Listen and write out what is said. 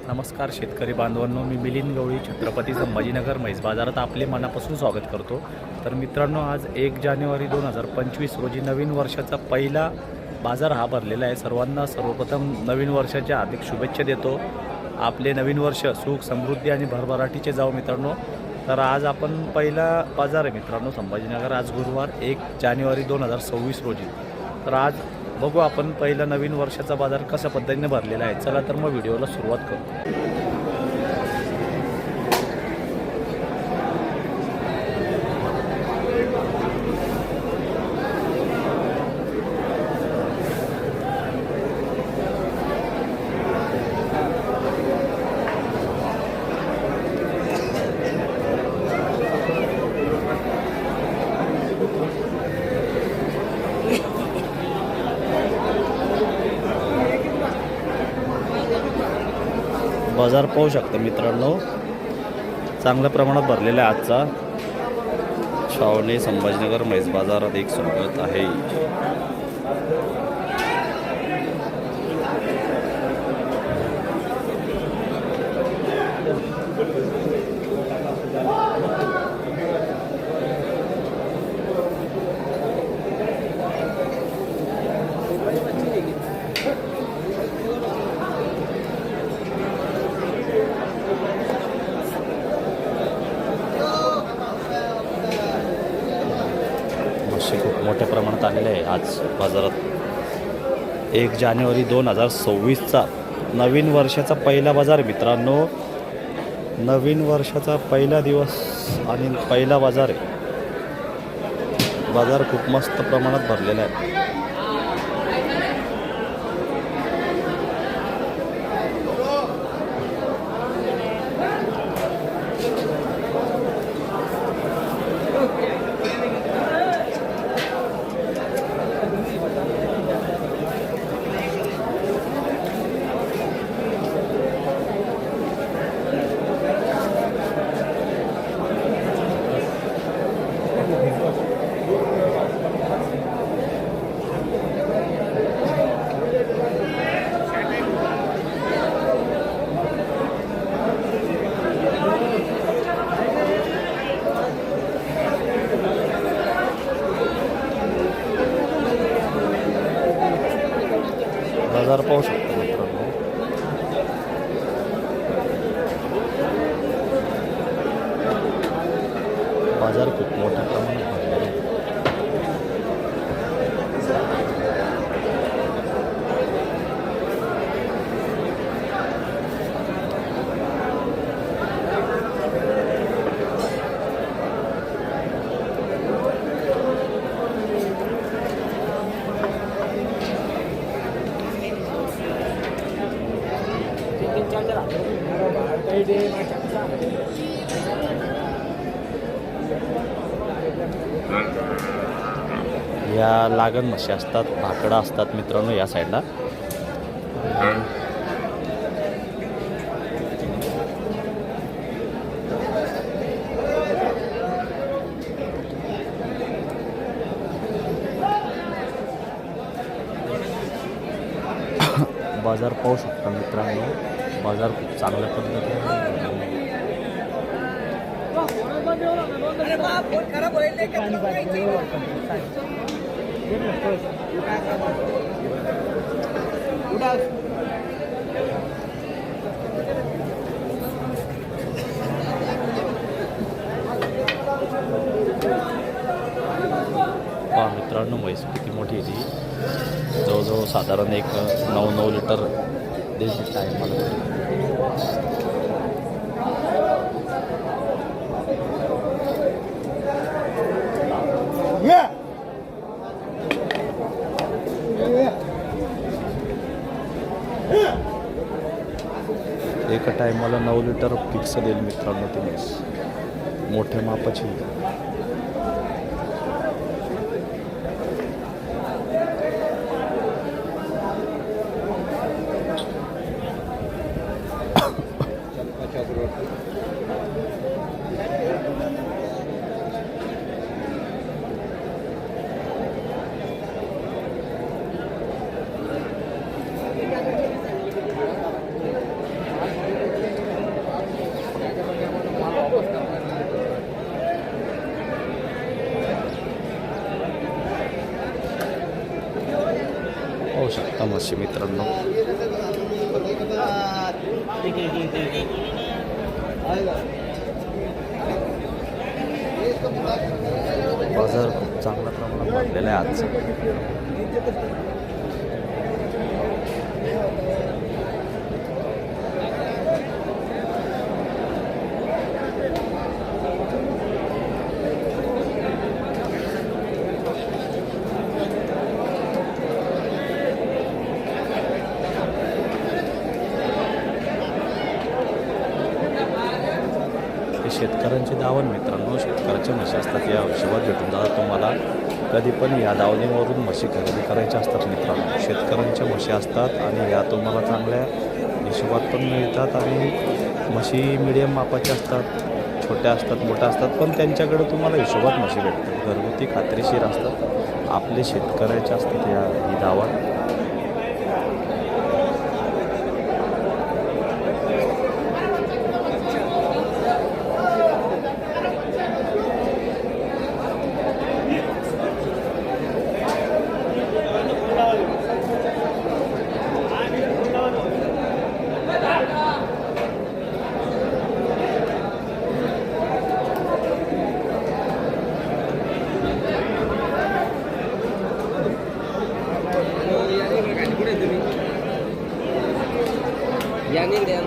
नमस्कार शेतकरी बांधवांनो, मी मिलिंद गवळी, छत्रपती संभाजीनगर म्हैस बाजारात आपले मनापासून स्वागत करतो। तर मित्रांनो, आज 1 जानेवारी 2025 रोजी नवीन वर्षाचा पहिला बाजार हा भरलेला आहे। सर्वांना सर्वप्रथम नवीन वर्षाच्या हार्दिक शुभेच्छा देतो। आपले नवीन वर्ष सुख समृद्धी आणि भरभराटीचे जाओ मित्रांनो। तर आज आपण पहिला बाजार आहे मित्रांनो संभाजीनगर, आज गुरुवार 1 जानेवारी 2026 रोजी। तर आज बघू आपण पहिला नवीन वर्षाचा बाजार कशा पद्धतीने भरलेला आहे। चला तर मग व्हिडिओला सुरुवात करू। बाजार पाहू शकता मित्रांनो, चांगल्या प्रमाणात भरलेला आहे। आजचा छावणी संभाजीनगर म्हैस बाजारात एक स्वागत आहे। खूप मोठ्या प्रमाणात आलेले आहे आज बाजारात। 1 जानेवारी 2026चा नवीन वर्षाचा पहिला बाजार मित्रांनो, नवीन वर्षाचा पहिला दिवस आणि पहिला बाजार आहे। बाजार खूप मस्त प्रमाणात भरलेला आहे। बाजार पाहू शकतो मित्रांनो, बाजार खूप मोठ्या प्रमाणात भरलेला आहे। या लागण म्हशी असतात, भाकडा असतात मित्रांनो या साईडला। बाजार पाहू शकता मित्रांनो, बाजार खूप चांगल्या पद्धतीने पहा मित्रांनो, म्हैस किती मोठी आहे ती। जवळजवळ साधारण एक 9 लिटर देत आहे मला। एका टायमाला 9 लिटर फिक्स देईल मित्रांनो ती म्हैस, मोठ्या मापाची। बघा म्हशी मित्रांनो. बाजार खूप चांगल्या प्रमाणात भरलेला आहे आजचा. शेतकऱ्यांची दावण मित्रांनो, शेतकऱ्याच्या म्हशी असतात या हिशोबात भेटून जातात तुम्हाला. कधी पण या दावणीवरून म्हशी खरेदी करायच्या असतात मित्रांनो. शेतकऱ्यांच्या म्हशी असतात आणि या तुम्हाला चांगल्या हिशोबात पण मिळतात. आणि म्हशी मिडियम मापाच्या असतात, छोट्या असतात, मोठ्या असतात, पण त्यांच्याकडे तुम्हाला हिशोबात म्हशी भेटतात. घरगुती खात्रीशीर असतात, आपले शेतकऱ्याच्या असतात या ही दावण. या निघड्या